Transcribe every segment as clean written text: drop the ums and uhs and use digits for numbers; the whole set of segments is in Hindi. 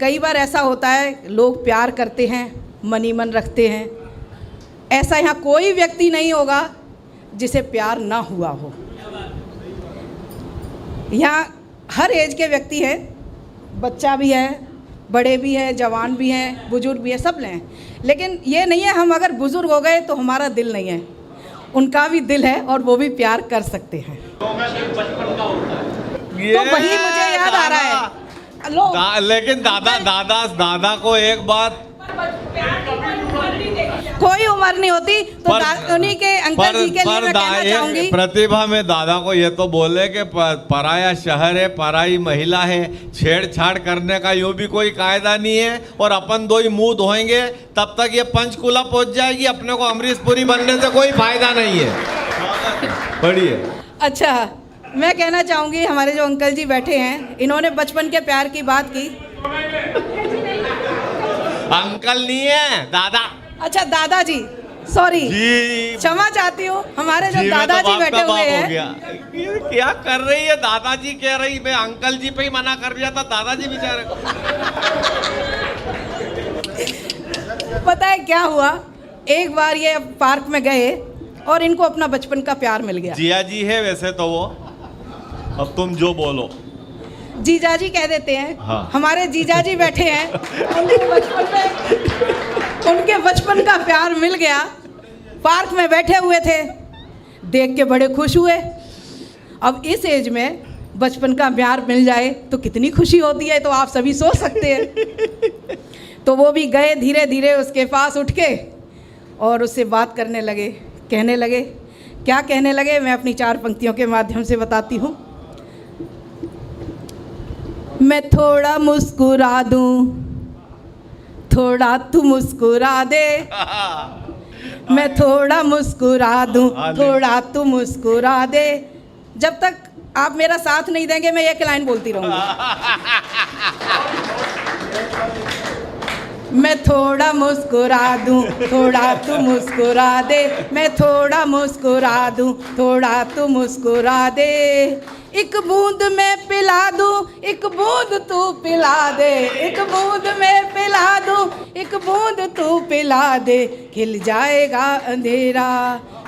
कई बार ऐसा होता है, लोग प्यार करते हैं, मन ही मन रखते हैं। ऐसा यहाँ कोई व्यक्ति नहीं होगा जिसे प्यार ना हुआ हो। यहाँ हर एज के व्यक्ति हैं, बच्चा भी है, बड़े भी हैं, जवान भी हैं, बुजुर्ग भी है, सब हैं। लेकिन ये नहीं है हम अगर बुजुर्ग हो गए तो हमारा दिल नहीं है, उनका भी दिल है और वो भी प्यार कर सकते हैं। तो वही मुझे याद आ रहा है। लेकिन दादा को एक बात, कोई उम्र नहीं होती, तो उन्हीं के अंकल जी के लिए मैं कहना चाहूंगी। प्रतिभा में दादा को ये तो बोले कि पराया शहर है, पराई महिला है, छेड़छाड़ करने का यूं भी कोई कायदा नहीं है, और अपन दो ही मुंह धोएंगे तब तक ये पंचकूला पहुंच जाएगी। अपने को अमरीशपुरी बनने से कोई फायदा नहीं है। पढ़िए। अच्छा, मैं कहना चाहूंगी हमारे जो अंकल जी बैठे हैं, इन्होंने बचपन के प्यार की बात की। अंकल नहीं है, दादा। अच्छा, दादाजी, सॉरी, क्षमा चाहती हूँ। हमारे जो दादाजी बैठे हुए हैं, ये क्या कर रही है? दादाजी कह रही, मैं अंकल जी पे ही मना कर दिया था, दादाजी बेचारे। पता है क्या हुआ, एक बार ये पार्क में गए और इनको अपना बचपन का प्यार मिल गया। जिया जी है वैसे तो वो, अब तुम जो बोलो। जीजाजी कह देते हैं। हाँ। हमारे जीजाजी बैठे हैं, उनके बचपन का प्यार मिल गया। पार्क में बैठे हुए थे, देख के बड़े खुश हुए। अब इस एज में बचपन का प्यार मिल जाए तो कितनी खुशी होती है, तो आप सभी सोच सकते हैं। तो वो भी गए, धीरे धीरे उसके पास उठ के और उससे बात करने लगे, कहने लगे। क्या कहने लगे, मैं अपनी 4 पंक्तियों के माध्यम से बताती हूँ। मैं थोड़ा मुस्कुरा दूं, थोड़ा तू मुस्कुरा दे। मैं थोड़ा मुस्कुरा दूं, थोड़ा तू मुस्कुरा दे। जब तक आप मेरा साथ नहीं देंगे मैं एक लाइन बोलती रहूंगी। मैं थोड़ा मुस्कुरा दूं, थोड़ा तू मुस्कुरा दे। मैं थोड़ा मुस्कुरा दूं, थोड़ा तू मुस्कुरा दे। एक बूंद मैं पिला दूं, एक बूंद तू पिला दे। एक बूंद मैं पिला दूं, एक बूंद तू पिला दे। खिल जाएगा अंधेरा,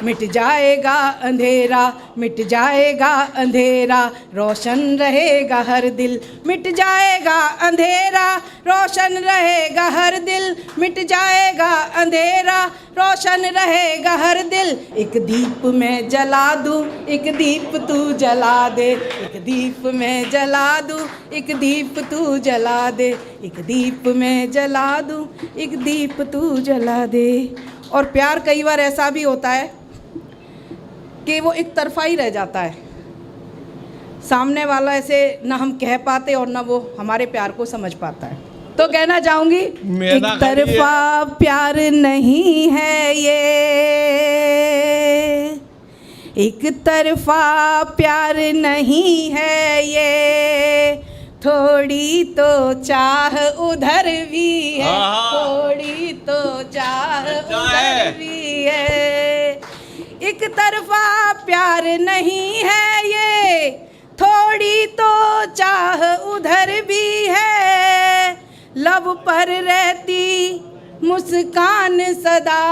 मिट जाएगा अंधेरा, मिट जाएगा अंधेरा, रोशन रहेगा हर दिल। मिट जाएगा अंधेरा, रोशन रहेगा हर दिल। मिट जाएगा अंधेरा, रोशन रहेगा हर दिल। एक दीप मैं जला दूं, एक दीप तू जला दे। एक दीप मैं जला दूं, एक दीप तू जला दे। एक दीप मैं जला दूं, एक दीप तू जला दे। और प्यार कई बार ऐसा भी होता है कि वो एक तरफा ही रह जाता है। सामने वाला ऐसे ना हम कह पाते और ना वो हमारे प्यार को समझ पाता है। तो कहना चाहूँगी, एक तरफा प्यार नहीं है ये, एक तरफा प्यार नहीं है ये। थोड़ी तो चाह उधर भी है, थोड़ी तो चाह उधर भी है। एक तरफा प्यार नहीं है ये, थोड़ी तो चाह उधर भी है। लब पर रहती मुस्कान सदा,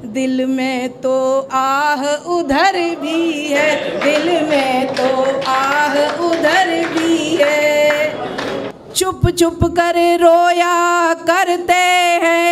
दिल में तो आह उधर भी है, दिल में तो आह उधर भी है। चुप चुप कर रोया करते हैं,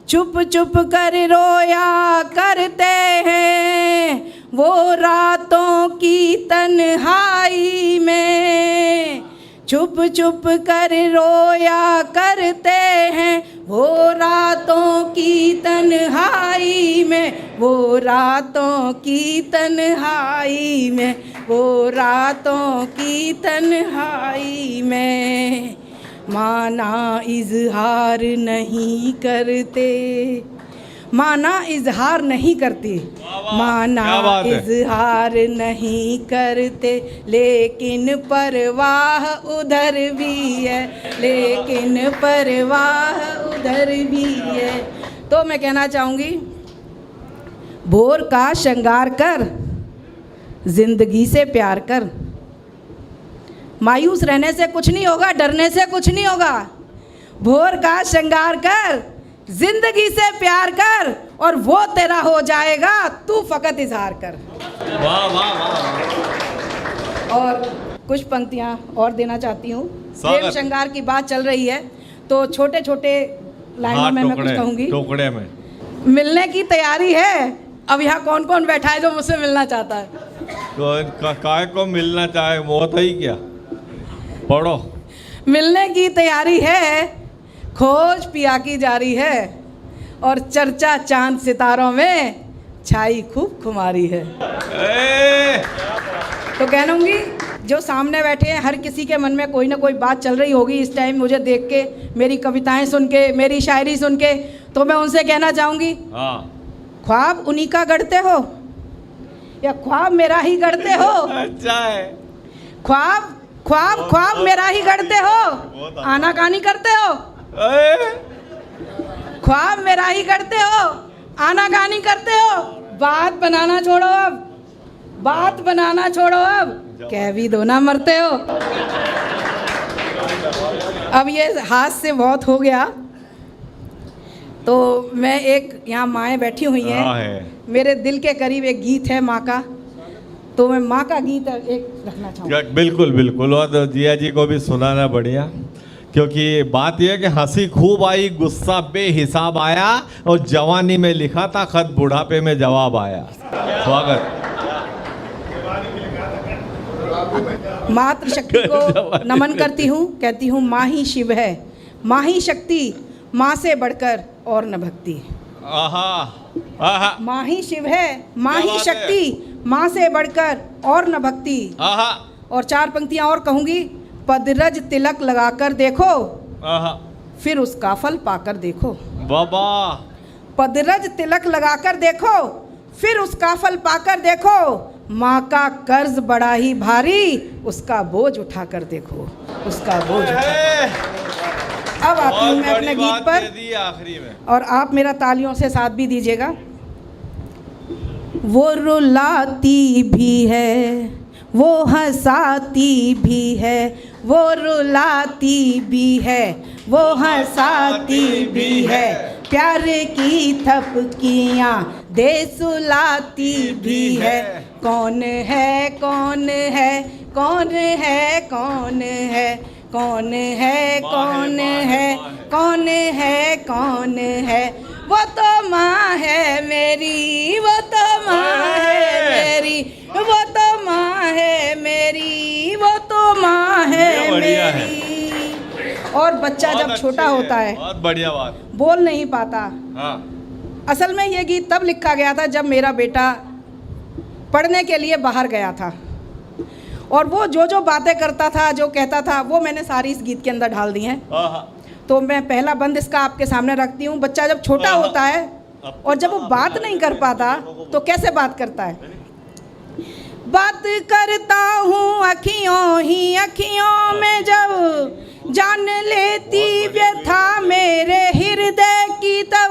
चुप चुप कर रोया करते हैं, वो रातों की तन्हाई में। चुप चुप कर रोया करते हैं, वो रातों की तन्हाई में, वो रातों की तन्हाई में, वो रातों की तन्हाई में। माना इजहार नहीं करते, माना इजहार नहीं करते, माना इजहार नहीं करते, लेकिन परवाह उधर भी है, लेकिन परवाह उधर भी है। तो मैं कहना चाहूँगी, भोर का श्रृंगार कर, जिंदगी से प्यार कर। मायूस रहने से कुछ नहीं होगा, डरने से कुछ नहीं होगा। भोर का श्रृंगार कर, जिंदगी से प्यार कर और वो तेरा हो जाएगा, तू फकत इजहार कर। वाह वाह वाह। और कुछ पंक्तियाँ और देना चाहती हूँ। स्वागत। प्रेम श्रृंगार की बात चल रही है तो छोटे छोटे लाइनों में मैं कुछ कहूँगी। टुकड़े में मिलने की तैयारी है, अब यहाँ कौन कौन बैठा है जो मुझसे मिलना चाहता है? तो काय को मिलना चाहे, मौत ही क्या। पढ़ो। मिलने की तैयारी है, खोज पिया की जारी है और चर्चा चांद सितारों में छाई खूब खुमारी है। तो कह लूँगी जो सामने बैठे हैं हर किसी के मन में कोई ना कोई बात चल रही होगी इस टाइम मुझे देख के, मेरी कविताएं सुन के, मेरी शायरी सुन के। तो मैं उनसे कहना चाहूँगी, ख्वाब उन्हीं का गढ़ते हो या ख्वाब मेरा ही गढ़ते हो? अच्छा है। ख्वाब ख्वाब ख्वाब मेरा ही गढ़ते हो, आनाकानी करते हो। ख्वाब मेरा ही करते हो, आनाकानी करते हो। बात बनाना छोड़ो अब, बात बनाना छोड़ो अब, कह भी दो ना मरते हो। अब ये हाथ से बहुत हो गया तो मैं एक, यहाँ माएँ बैठी हुई हैं, मेरे दिल के करीब एक गीत है माँ का, तो मैं माँ का गीत एक रखना चाहूँगा। बिल्कुल बिल्कुल, और जिया जी को भी सुनाना बढ़िया, क्योंकि बात यह है कि हंसी खूब आई, गुस्सा बेहिसाब आया और जवानी में लिखा था खत, बुढ़ापे में जवाब आया। स्वागत। मातृशक्ति को नमन करती हूँ, कहती हूँ माँ ही शिव है, माँ ही शक्ति, माँ से बढ़कर और न भक्ति। आहा आहा। माँ ही शिव है, माँ ही शक्ति, माँ से बढ़कर और न भक्ति। आहा। और चार पंक्तियाँ और कहूँगी, पदरज तिलक लगाकर देखो, आहा। फिर उसका फल पाकर देखो। बाबा। पदरज तिलक लगाकर देखो, फिर उसका फल पाकर देखो। माँ का कर्ज बड़ा ही भारी, उसका बोझ उठाकर देखो, उसका बोझ उठाकर। अब आती हूँ मैं अपने गीत पर, आखिरी में, और आप मेरा तालियों से साथ भी दीजिएगा। वो रुलाती भी है, वो हंसाती भी है, वो रुलाती भी है, वो हंसाती भी है, प्यार की थपकियाँ दे सुलाती भी है। कौन है कौन है कौन है कौन है कौन है कौन है कौन है कौन है? वो तो माँ है मेरी, वो तो माँ है मेरी, वो तो माँ है मेरी, वो तो माँ है मेरी। और बच्चा जब छोटा होता है, बहुत बढ़िया बात, बोल नहीं पाता। हाँ। असल में ये गीत तब लिखा गया था जब मेरा बेटा पढ़ने के लिए बाहर गया था, और वो जो जो बातें करता था, जो कहता था, वो मैंने सारी इस गीत के अंदर डाल दी हैं। तो मैं पहला बंद इसका आपके सामने रखती हूँ। बच्चा जब छोटा होता है और जब वो बात नहीं कर पाता तो कैसे बात करता है? बात करता हूँ अखियों ही अखियों में, जब जान लेती व्यथा मेरे हृदय की, तब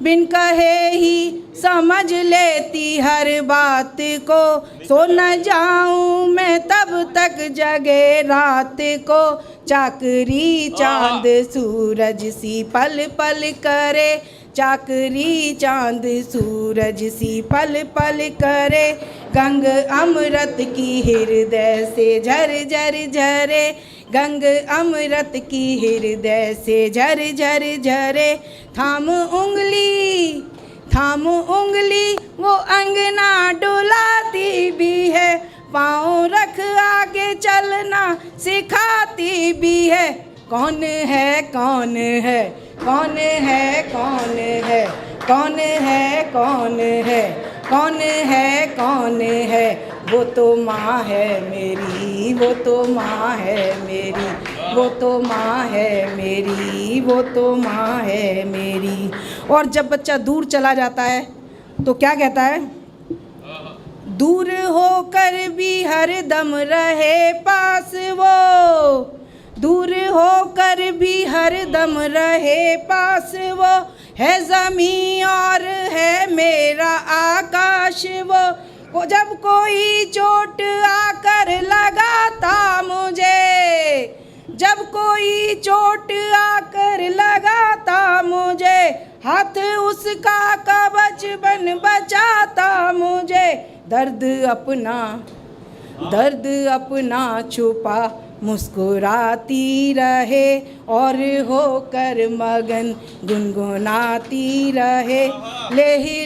बिन कहे ही समझ लेती हर बात को। सो न जाऊं मैं तब तक जगे रात को, चाकरी चांद सूरज सी पल पल करे, चाकरी चांद सूरज सी पल पल करे। गंग अमृत की हृदय से झर झर झरे, गंग अमृत की हृदय से झर झर झरे। थाम उंगली वो अंगना डुलाती भी है, पाँव रख आगे चलना सिखाती भी है। कौन है कौन है कौन है कौन है कौन है कौन है कौन है कौन है? वो तो माँ है मेरी, वो तो माँ है मेरी, वो तो माँ है मेरी, वो तो माँ है मेरी। और जब बच्चा दूर चला जाता है तो क्या कहता है? दूर होकर भी हर दम रहे पास वो, दूर होकर भी हर दम रहे पास वो, है ज़मीं और है मेरा आकाश वो। वो जब कोई चोट आकर लगाता मुझे, जब कोई चोट आकर लगाता मुझे, हाथ उसका कवच बन बचाता मुझे। दर्द अपना छुपा मुस्कुराती रहे और होकर मगन गुनगुनाती रहे। ले ही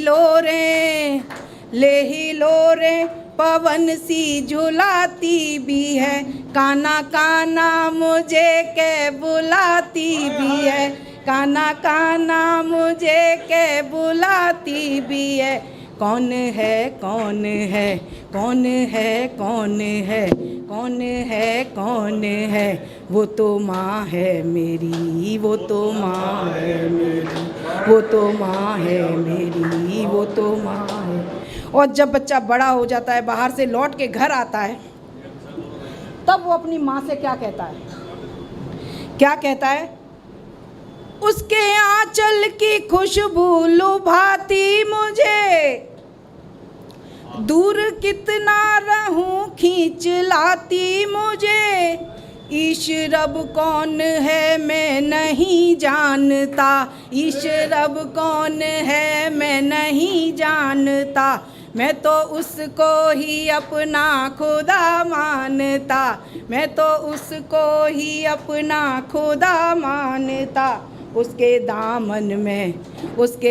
लो रे पवन सी झुलाती भी है, काना काना मुझे के बुलाती भी है, काना काना मुझे के बुलाती भी है। कौन है कौन है कौन है कौन है कौन है कौन है, वो तो माँ है मेरी, वो तो माँ है मेरी, वो तो माँ है मेरी, वो तो माँ है। और जब बच्चा बड़ा हो जाता है, बाहर से लौट के घर आता है, तब वो अपनी माँ से क्या कहता है? क्या कहता है? उसके आंचल की खुशबू लुभाती मुझे, दूर कितना रहूं खींच लाती मुझे। ईश रब कौन है मैं नहीं जानता, ईश रब कौन है मैं नहीं जानता। मैं तो उसको ही अपना खुदा मानता, मैं तो उसको ही अपना खुदा मानता। उसके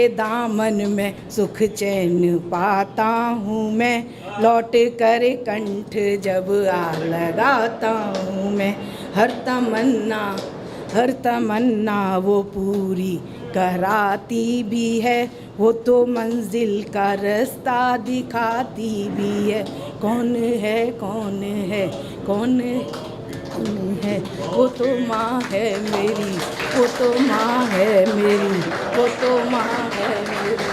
दामन में सुख चैन पाता हूँ मैं, लौट कर कंठ जब आ लगाता हूँ मैं। हर तमन्ना वो पूरी कराती भी है, वो तो मंजिल का रास्ता दिखाती भी है। कौन है कौन है कौन है, वो तो माँ है मेरी, वो तो माँ है मेरी, वो तो माँ है मेरी।